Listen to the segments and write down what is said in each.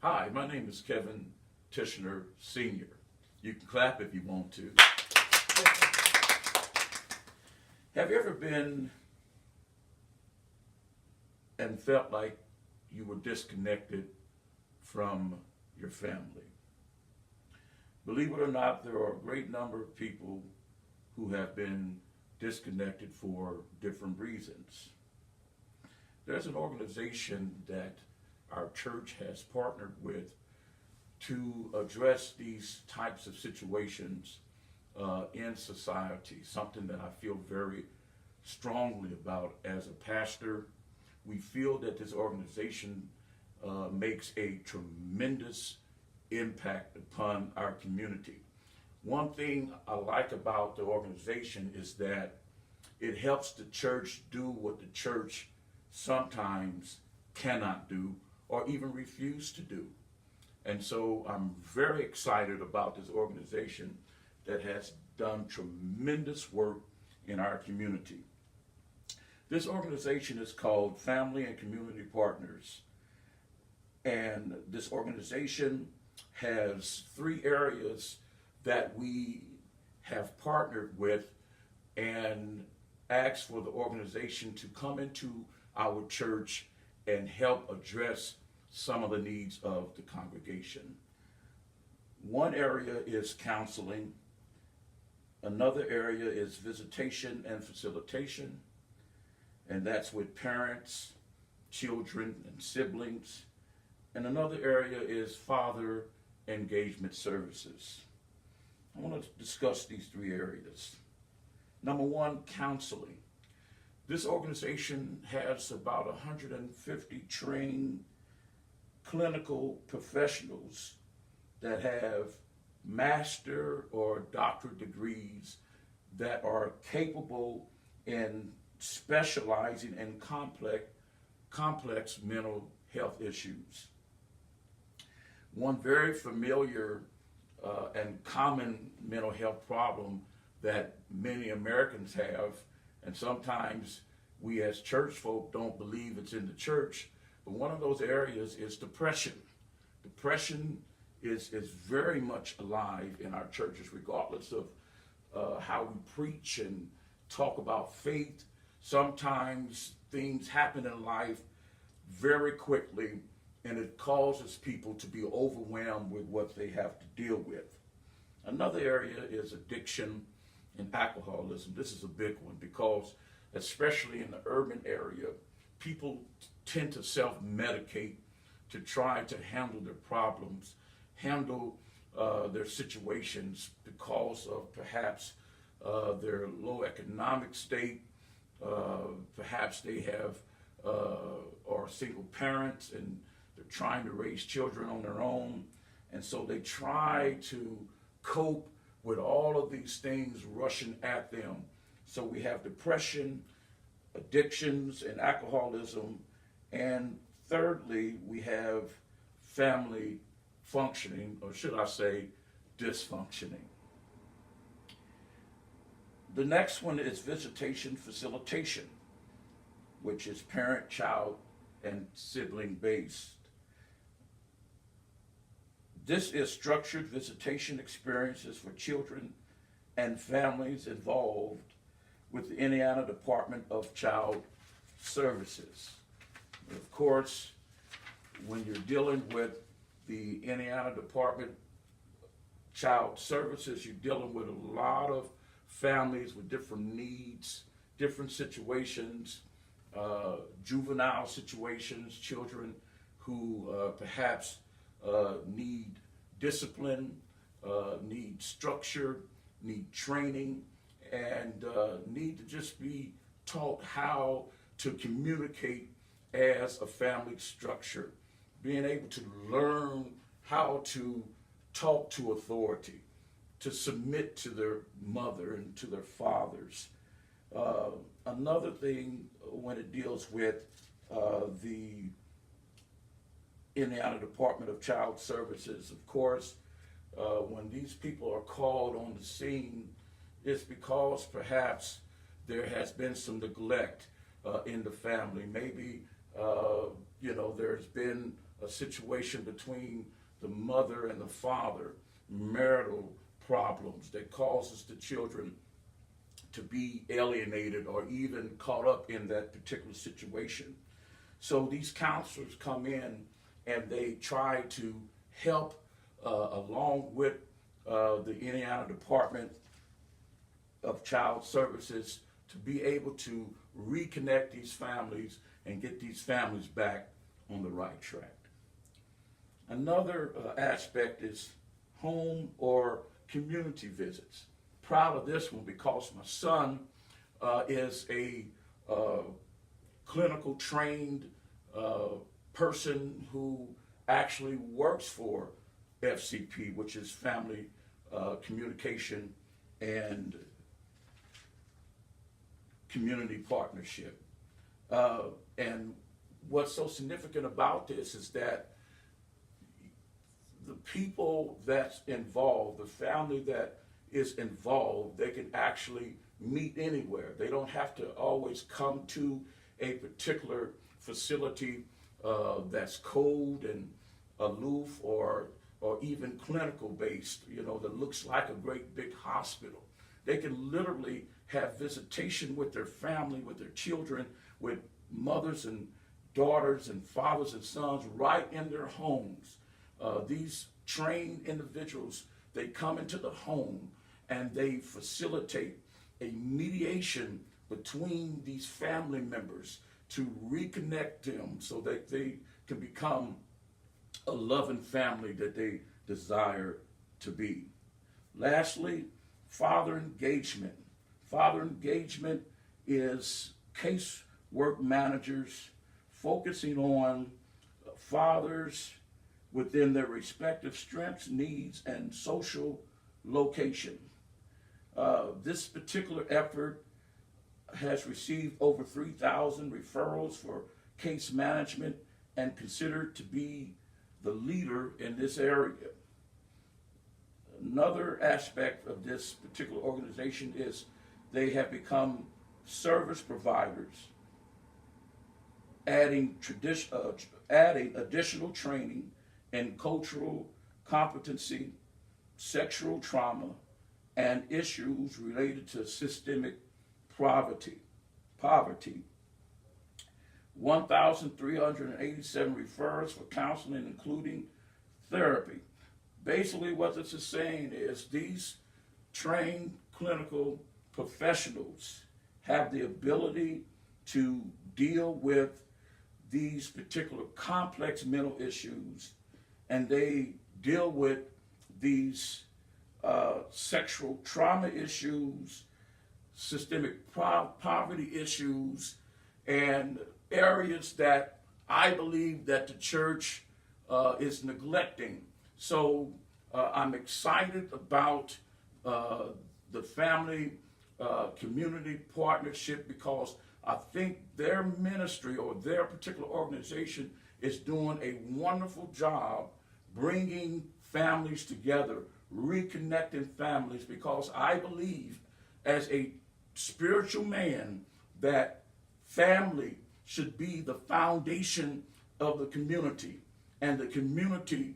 Hi, my name is Kevin Tichenor, Sr. You can clap if you want to. Have you ever been and felt like you were disconnected from your family? Believe it or not, there are a great number of people who have been disconnected for different reasons. There's an organization that our church has partnered with to address these types of situations in society, something that I feel very strongly about as a pastor. We feel that this organization makes a tremendous impact upon our community. One thing I like about the organization is that it helps the church do what the church sometimes cannot do or even refuse to do. And so I'm very excited about this organization that has done tremendous work in our community. This organization is called Family and Community Partners. And this organization has 3 areas that we have partnered with and asked for the organization to come into our church and help address some of the needs of the congregation. One area is counseling. Another area is visitation and facilitation, and that's with parents, children, and siblings. And another area is father engagement services. I want to discuss these 3 areas. Number 1, counseling. This organization has about 150 trained clinical professionals that have master or doctorate degrees that are capable in specializing in complex mental health issues. One very familiar and common mental health problem that many Americans have, and sometimes we as church folk don't believe it's in the church, but one of those areas is depression. Depression is very much alive in our churches, regardless of how we preach and talk about faith. Sometimes things happen in life very quickly, and it causes people to be overwhelmed with what they have to deal with. Another area is addiction and alcoholism. This is a big one because, especially in the urban area, people tend to self-medicate to try to handle their problems, handle their situations because of perhaps their low economic state. Perhaps they have are single parents and they're trying to raise children on their own. And so they try to cope with all of these things rushing at them. So we have depression, addictions, and alcoholism. And thirdly, we have family functioning, or should I say, dysfunctioning. The next one is visitation facilitation, which is parent, child, and sibling based. This is structured visitation experiences for children and families involved with the Indiana Department of Child Services. Of course, when you're dealing with the Indiana Department of Child Services, you're dealing with a lot of families with different needs, different situations, juvenile situations, children who perhaps need discipline, need structure, need training, and need to just be taught how to communicate as a family structure, being able to learn how to talk to authority, to submit to their mother and to their fathers. Another thing when it deals with the Indiana Department of Child Services, of course, when these people are called on the scene, it's because perhaps there has been some neglect in the family. Maybe there's been a situation between the mother and the father, marital problems that causes the children to be alienated or even caught up in that particular situation. So these counselors come in and they try to help along with the Indiana Department of Child Services to be able to reconnect these families and get these families back on the right track. Another aspect is home or community visits. Proud of this one because my son is a clinical trained person who actually works for FCP, which is Family Communication and Community Partnership. And what's so significant about this is that the people that's involved, the family that is involved, they can actually meet anywhere. They don't have to always come to a particular facility that's cold and aloof or even clinical based, that looks like a great big hospital. They can literally have visitation with their family, with their children, with mothers and daughters and fathers and sons right in their homes. These trained individuals, they come into the home and they facilitate a mediation between these family members to reconnect them so that they can become a loving family that they desire to be. Lastly, father engagement. Father engagement is casework managers focusing on fathers within their respective strengths, needs, and social location. This particular effort has received over 3,000 referrals for case management and considered to be the leader in this area. Another aspect of this particular organization is they have become service providers, adding additional training in cultural competency, sexual trauma, and issues related to systemic poverty. 1,387 referrals for counseling, including therapy. Basically, what this is saying is these trained clinical professionals have the ability to deal with these particular complex mental issues, and they deal with these sexual trauma issues, systemic poverty issues, and areas that I believe that the church is neglecting. So I'm excited about the family community partnership because I think their ministry or their particular organization is doing a wonderful job bringing families together, reconnecting families, because I believe as a spiritual man that family should be the foundation of the community, and the community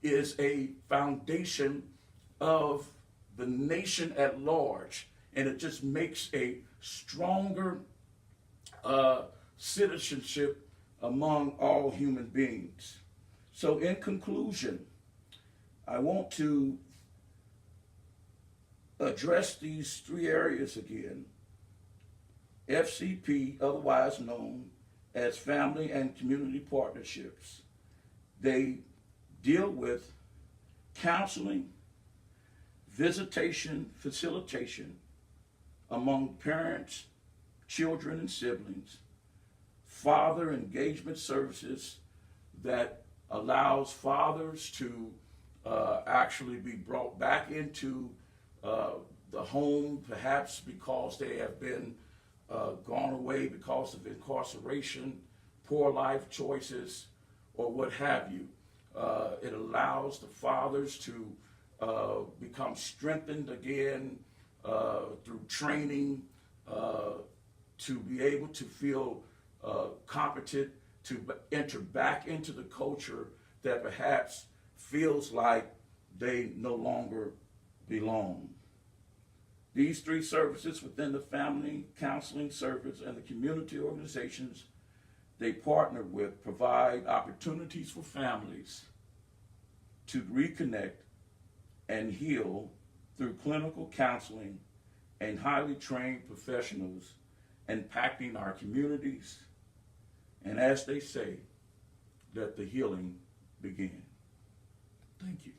is a foundation of the nation at large, and it just makes a stronger citizenship among all human beings. So in conclusion, I want to address these three areas again. FCP, otherwise known as Family and Community Partnerships, they deal with counseling, visitation, facilitation among parents, children, and siblings, father engagement services that allows fathers to actually be brought back into the home, perhaps because they have been gone away because of incarceration, poor life choices, or what have you. It allows the fathers to become strengthened again through training, to be able to feel competent to enter back into the culture that perhaps feels like they no longer belong. These three services within the family counseling service and the community organizations they partner with provide opportunities for families to reconnect and heal through clinical counseling and highly trained professionals impacting our communities, and as they say, let the healing begin. Thank you.